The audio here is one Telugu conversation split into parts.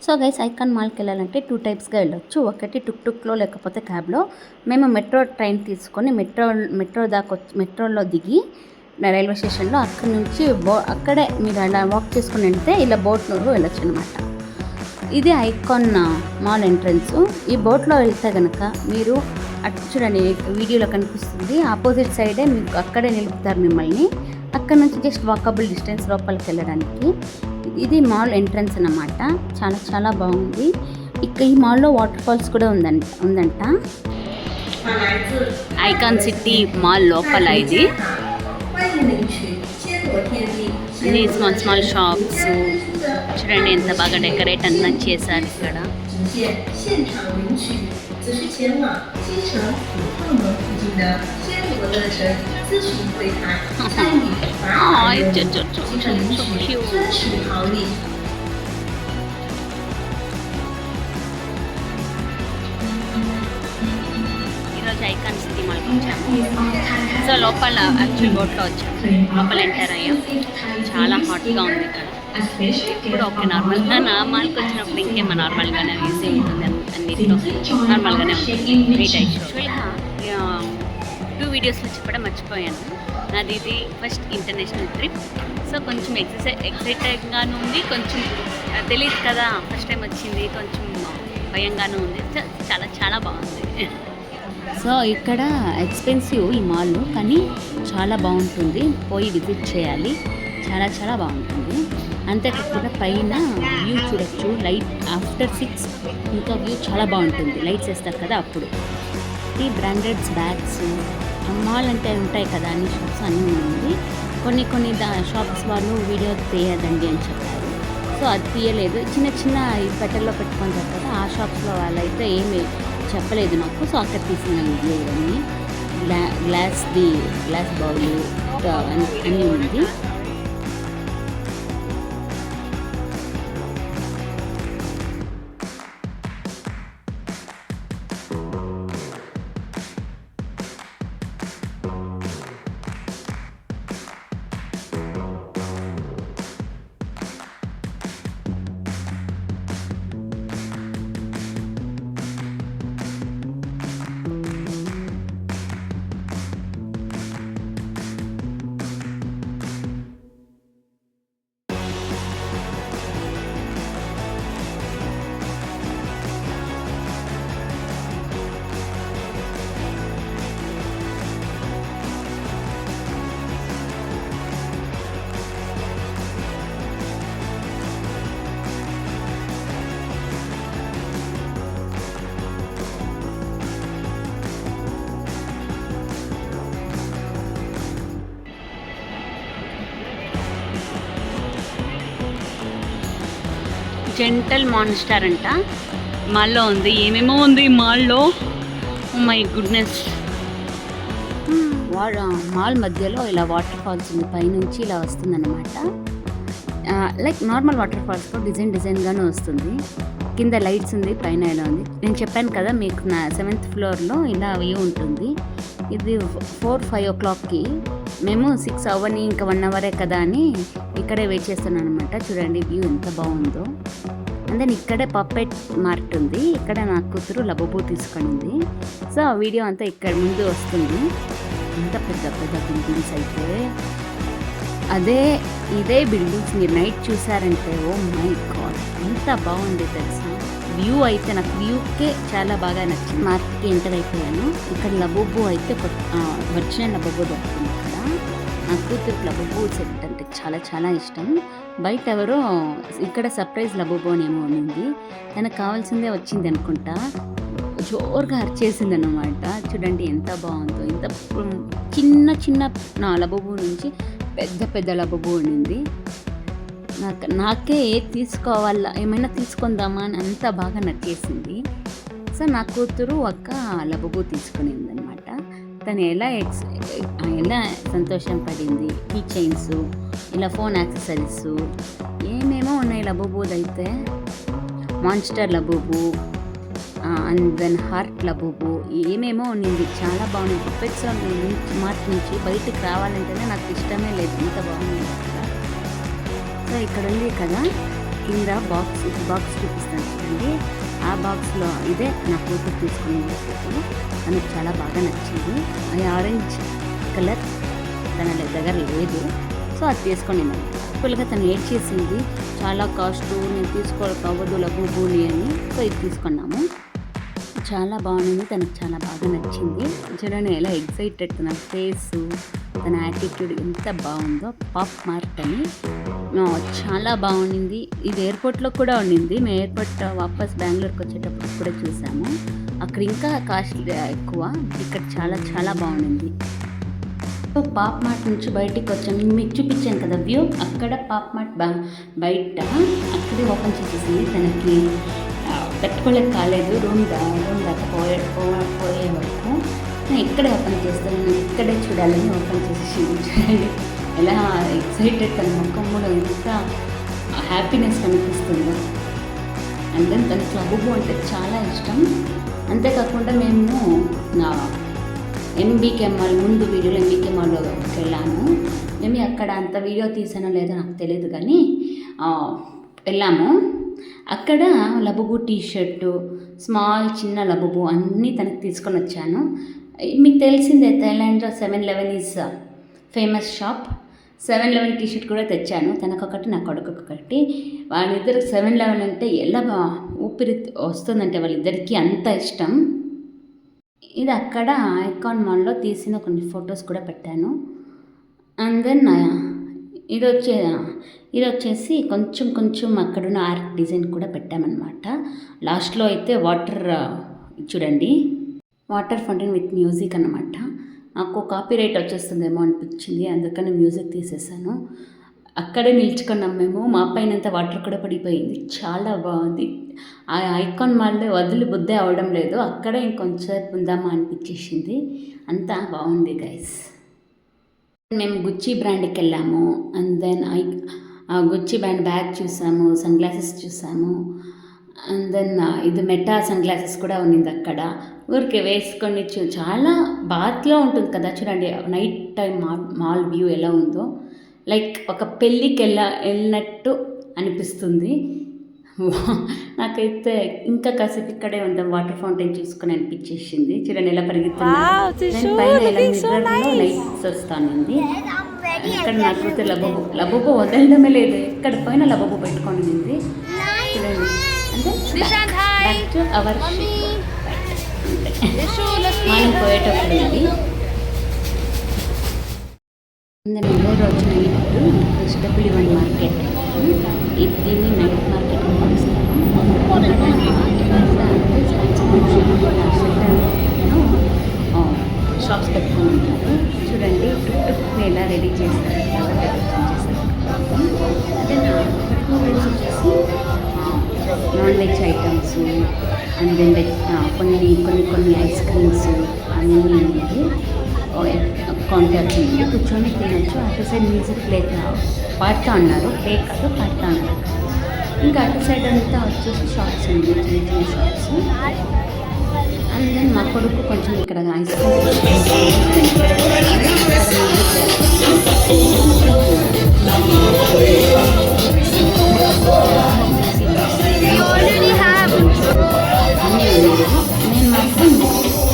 సో గైస్ ఐకాన్ మాల్కి వెళ్ళాలంటే 2 టైప్స్గా వెళ్ళొచ్చు. ఒకటి టుక్లో లేకపోతే క్యాబ్లో. మేము మెట్రో ట్రైన్ తీసుకొని మెట్రోలో దిగి రైల్వే స్టేషన్లో అక్కడి నుంచి అక్కడే మీరు అలా వాక్ చేసుకుని వెళ్తే ఇలా బోట్లో వెళ్ళొచ్చు అనమాట. ఇది ఐకాన్ మాల్ ఎంట్రన్స్. ఈ బోట్లో వెళ్తే కనుక మీరు అటు చూడండి, వీడియోలో కనిపిస్తుంది, ఆపోజిట్ సైడే మీకు అక్కడే నిలుపుతారు మిమ్మల్ని. అక్కడ నుంచి జస్ట్ వాకబుల్ డిస్టెన్స్ లోపలికి వెళ్ళడానికి. ఇది మాల్ ఎంట్రన్స్ అన్నమాట. చాలా చాలా బాగుంది. ఈ మాల్లో వాటర్ ఫాల్స్ కూడా ఉందంట. ఐకాన్ సిటీ మాల్ లోపల ఇది అన్ని స్మాల్ షాప్స్ చూడండి, ఎంత బాగా డెకరేట్ అన్నా చేశారు ఇక్కడ. ఈరోజు ఐకాన్ సిటీ మాల్కి వచ్చాము. సో లోపల యాక్చువల్ బోట్లో వచ్చాము. లోపల ఎంటర్ అయ్యాం. చాలా హాట్గా ఉంది ఇక్కడ. ఇప్పుడు ఓకే, నార్మల్గా నా మాల్కి వచ్చినప్పుడు ఇంకేమో నార్మల్గానే ఈజీ ఉంటుంది, అన్నిట్లో నార్మల్గానే ఉంటుంది. యాక్చువల్గా 2 వీడియోస్లో చెప్పడం మర్చిపోయాను. నాది ఇది ఫస్ట్ ఇంటర్నేషనల్ ట్రిప్. సో కొంచెం ఎక్సైటెడ్గాను ఉంది, కొంచెం తెలియదు కదా, ఫస్ట్ టైం వచ్చింది, కొంచెం భయంగానూ ఉంది. చాలా చాలా బాగుంది. సో ఇక్కడ ఎక్స్పెన్సివ్ ఈ మాల్, కానీ చాలా బాగుంటుంది. పోయి విజిట్ చేయాలి. చాలా చాలా బాగుంటుంది. అంతేకాకుండా పైన వ్యూ చూడొచ్చు. లైట్ ఆఫ్టర్ 6 ఇంకా వ్యూ చాలా బాగుంటుంది. లైట్స్ వేస్తారు కదా అప్పుడు. ఈ బ్రాండెడ్స్ బ్యాగ్స్ మాల్ అంటే ఉంటాయి కదా, అన్ని షాప్స్ అన్నీ ఉంది. కొన్ని షాప్స్ వాళ్ళు వీడియో తీయదండి అని చెప్పారు. సో అది తీయలేదు. చిన్న ఈ పెట్టెల్లో పెట్టుకుంటారు కదా, ఆ షాప్స్లో వాళ్ళైతే ఏమి చెప్పలేదు నాకు. సో అక్కడ తీసిన వీడియో ఇవన్నీ గ్లాస్ బౌల్ అన్నీ ఉంది. జెంటల్ మాన్స్టర్ అంట మాల్లో ఉంది. ఏమేమో ఉంది మాల్లో. Oh my goodness. మాల్ మధ్యలో ఇలా వాటర్ ఫాల్స్ ఉంది. పైనుంచి ఇలా వస్తుందన్నమాట. లైక్ నార్మల్ వాటర్ ఫాల్స్లో డిజైన్గానే వస్తుంది. కింద లైట్స్ ఉంది, పైన ఇలా ఉంది. నేను చెప్పాను కదా మీకు, నా 7th ఫ్లోర్లో ఇలా వ్యూ ఉంటుంది. ఇది 4-5 o'clockకి. మేము 6 అవ్వని ఇంకా 1 అవరే కదా అని ఇక్కడే వెయిట్ చేస్తున్నాను అనమాట. చూడండి వ్యూ ఎంత బాగుందో. అండ్ దెన్ ఇక్కడే పప్పెట్ మార్ట్ ఉంది. ఇక్కడ నా కూతురు లబోబో తీసుకునింది. సో ఆ వీడియో అంతా ఇక్కడ ముందు వస్తుంది. ఎంత పెద్ద బిల్డింగ్స్ అయితే, ఇదే బిల్డింగ్స్ మీరు నైట్ చూసారంటే ఓ మై గాడ్ ఎంత బాగుంది తెలుసా. వ్యూ అయితే నాకు వ్యూకే చాలా బాగా నచ్చింది. మార్కెట్కి ఎంటర్ అయిపోయాను. ఇక్కడ లబోబో అయితే ఒరిజినల్ లబోబో దొరుకుతుంది ఇక్కడ. నా కూతురికి లబోబో సెట్ అంటే చాలా చాలా ఇష్టం. బయట ఎవరో ఇక్కడ సర్ప్రైజ్ లబోబో అనేమో ఉంది, తనకు కావాల్సిందే వచ్చింది అనుకుంటా. జోరుగా అరిచేసింది అన్నమాట. చూడండి ఎంత బాగుందో. ఇంత చిన్న నా లబోబో నుంచి పెద్ద లబోబో ఉండింది. నాకే తీసుకోవాలా, ఏమైనా తీసుకుందామా అని అంత బాగా నచ్చేసింది. సో నా కూతురు ఒక్క లబోబో తీసుకునింది అనమాట. తను ఎలా సంతోషం పడింది. కీ చైన్స్, ఇలా ఫోన్ యాక్సెసరీస్ ఏమేమో ఉన్నాయి లబోబోది అయితే. మాన్స్టర్ లబోబో, అండ్ దెన్ హార్ట్ లబోబో ఏమేమో ఉన్నింది. చాలా బాగుంది. పప్పెట్స్ మార్ట్ నుంచి బయటికి రావాలంటేనే నాకు ఇష్టమే లేదు, ఇంత బాగుంది. సో ఇక్కడ ఉంది కదా కింద బాక్స్ చూపిస్తాను చూడండి. ఆ బాక్స్లో ఇదే నా కూతురు తీసుకుని ఫోటో. తనకు చాలా బాగా నచ్చింది. అది ఆరెంజ్ కలర్ తన దగ్గర లేదు, సో అది తీసుకొని సింపుల్గా తను ఏడ్ చేసింది. చాలా కాస్ట్, నేను తీసుకోవద్దు లబూబుని అని, సో ఇది తీసుకున్నాము. చాలా బాగుంది, తనకు చాలా బాగా నచ్చింది. చూడండి ఎలా ఎక్సైటెడ్, తన ఫేస్, తన యాటిట్యూడ్ ఎంత బాగుందో. పాప్ మార్ట్ అని చాలా బాగుండింది. ఇది ఎయిర్పోర్ట్లో కూడా ఉండింది. మేము ఎయిర్పోర్ట్ వాపస్ బెంగళూరుకి వచ్చేటప్పుడు కూడా చూసాము. అక్కడ ఇంకా కాస్ట్ ఎక్కువ, ఇక్కడ చాలా చాలా బాగుండింది. పాప్ మార్ట్ నుంచి బయటికి వచ్చాము. మీకు చూపించాను కదా వ్యూ, అక్కడ పాప్ మార్ట్ బయట అక్కడే ఓపెన్ చేసేసింది. తనకి తట్టుకోలేక కాలేదు, రూమ్ దాకా పోయే వరకు ఇక్కడే ఓపెన్ చేస్తాను, ఇక్కడే చూడాలని ఓపెన్ చేసి చూడండి ఎలా ఎక్సైటెడ్, తన ముఖం కూడా ఎంత హ్యాపీనెస్ కనిపిస్తుందో. అండ్ దెన్ తనకి లబూబు అంటే చాలా ఇష్టం. అంతేకాకుండా మేము ఎంబీకే మాల్ ముందు వీడియోలో ఎంబీకే మాల్లోకి వెళ్ళాము. మేము అక్కడ అంత వీడియో తీసానో లేదో నాకు తెలియదు, కానీ వెళ్ళాము. అక్కడ లబూబు టీషర్టు, స్మాల్ చిన్న లబూబు అన్నీ తనకు తీసుకొని వచ్చాను. మీకు తెలిసిందే థాయిలాండ్లో 7-Eleven is famous shop. 7-Eleven T-shirt కూడా తెచ్చాను, తనకొకటి నా కొడుకొకటి. వాళ్ళిద్దరికి 7-Eleven అంటే ఎలా ఊపిరి వస్తుందంటే వాళ్ళిద్దరికీ అంత ఇష్టం. ఇది అక్కడ ఐకాన్ మాల్లో తీసిన కొన్ని ఫొటోస్ కూడా పెట్టాను. అండ్ దెన్ ఇది వచ్చేసి కొంచెం అక్కడున్న ఆర్ట్ డిజైన్ కూడా పెట్టామన్నమాట. లాస్ట్లో అయితే వాటర్ చూడండి, వాటర్ ఫౌంటైన్ విత్ మ్యూజిక్ అన్నమాట. నాకు కాపీరైట్ వచ్చేస్తుందేమో అనిపించింది, అందుకని మ్యూజిక్ తీసేసాను. అక్కడే నిల్చుకున్నాం మేము. మా పైనంతా వాటర్ కూడా పడిపోయింది, చాలా బాగుంది. ఆ ఐకాన్ మాల్లో వదిలి బుద్ధే అవడం లేదు, అక్కడే ఇంకొంచెంసేపు ఉందామా అనిపించేసింది. అంతా బాగుంది గైస్. మేము గుచ్చి బ్రాండ్కి వెళ్ళాము. అండ్ దెన్ గుచ్చి బ్రాండ్ బ్యాగ్ చూసాము, సన్ గ్లాసెస్ చూసాము. అండ్ దెన్ ఇది మెటా సన్ గ్లాసెస్ కూడా ఉన్నింది అక్కడ. ఊరికే వేసుకొని చాలా బాత్లో ఉంటుంది కదా, చూడండి నైట్ టైం మాల్ వ్యూ ఎలా ఉందో, లైక్ ఒక పెళ్ళికి వెళ్ళినట్టు అనిపిస్తుంది. నాకైతే ఇంకా కాసేపు ఇక్కడే ఉంటాం, వాటర్ ఫౌంటైన్ చూసుకొని అనిపించేసింది. చూడండి ఎలా పరిగెత్తున్నా. పైన లైట్స్ వస్తానండి. ఇక్కడ నా కూతురు లబూబు వదలడమే లేదు, ఎక్కడ పైన లబూబు పెట్టుకొని ఉంది. చూడండి అంటే బ్యాక్ టు అవర్ మనం పోయేటప్పుడు ఇది నెల రోజు నైట్ SW1 మార్కెట్, దీన్ని నైట్ మార్కెట్ షాప్స్ పెట్టుకుని ఉంటారు. చూడండి ట్రిప్ని ఎలా రెడీ చేస్తారు, ఎలా డెకరేషన్ చేస్తారు. అదే వచ్చేసి non veg items, and then కొన్ని ఐస్ క్రీమ్స్ అన్నీ అనేది కౌంటర్ కూర్చొని తినచ్చు. అటు సైడ్ మ్యూజిక్ పాడుతూ ఉన్నారు, పాడుతూ ఉన్నారు. ఇంకా అటు సైడ్ అంతా వచ్చేసి షాప్స్ ఉంది, చిన్న షాప్స్. అండ్ దెన్ మా కొడుకు కొంచెం ఇక్కడ ఐస్ నేను మాత్రం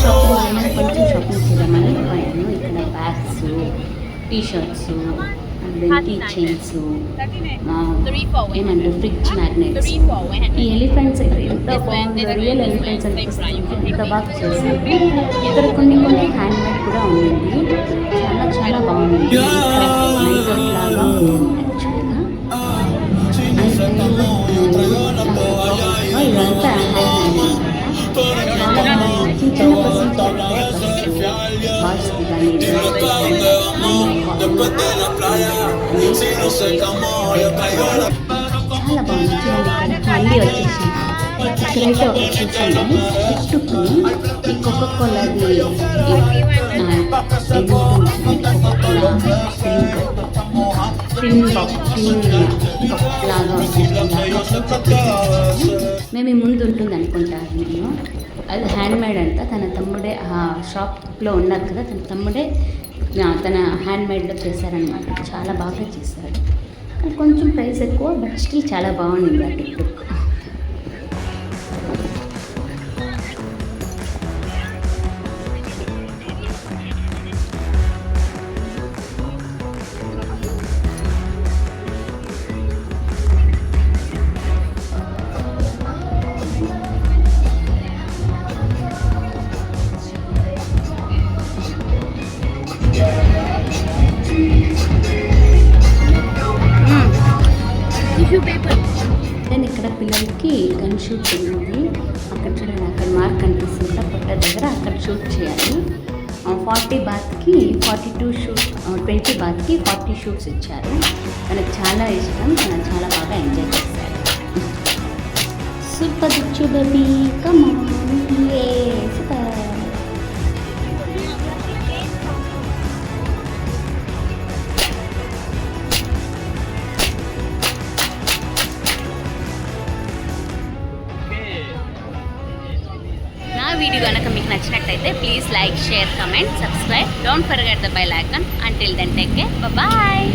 షాపింగ్ కొంచెం షాపింగ్ చేద్దామని పోయాను. ఇక్కడ బ్యాగ్స్, టీషర్ట్స్, కీ చైన్స్, ఏమంటారు ఫ్రిడ్జ్ మ్యాగ్నెట్స్. ఈ ఎలిఫెంట్స్ ఎంత బాగుందో, రియల్ ఎలిఫెంట్స్ అనిపిస్తుంది, ఎంత బాగా చేశారు. ఇక్కడ కొన్ని హ్యాండ్ మేడ్ కూడా ఉంది, చాలా చాలా బాగుంది. నైట్ లాగా ఉంది యాక్చువల్గా. ఇదంతా హ్యాండ్ మేడ్ చాలా బాగుంది. చిన్న బాయ్స్కి కానీ చాలా బాగుంది. చూడండి మళ్ళీ వచ్చేసి ఇక్కడైతే ఒక చూసాను చుట్టుకుని ఈ కోకోకోలాది లాగా మేము ముందు ఉంటుంది అనుకుంటాను నేను. అది హ్యాండ్ మేడ్ అంట. తన తమ్ముడే ఆ షాప్లో ఉన్నారు కదా, తన తమ్ముడే తన హ్యాండ్ మేడ్లో చేశారనమాట. చాలా బాగా చేశారు. కొంచెం ప్రైస్ ఎక్కువ, బట్ స్టిల్ చాలా బాగుంది ఆ టిక్ టుక్. Tissue paper. నేను ఇక్కడ పిల్లలకి గన్ షూట్ ఉంది. అక్కడ చూడండి, అక్కడ మార్క్ కనిపిస్తుంది కదా పొట్ట దగ్గర, అక్కడ షూట్ చేయాలి. 40 బాత్కి 42 షూట్, 20 బాత్కి 40 షూట్స్ ఇచ్చారు. తనకు చాలా ఇష్టం, తను చాలా బాగా ఎంజాయ్ చేశారు. సూపర్ దిచ్చు బేబీ, కమ్ ఆన్, ఏ సూపర్. నా వీడియో కనుక మీకు నచ్చినట్టయితే please like, share, comment, subscribe. Don't forget the bell icon. Until then take care, bye.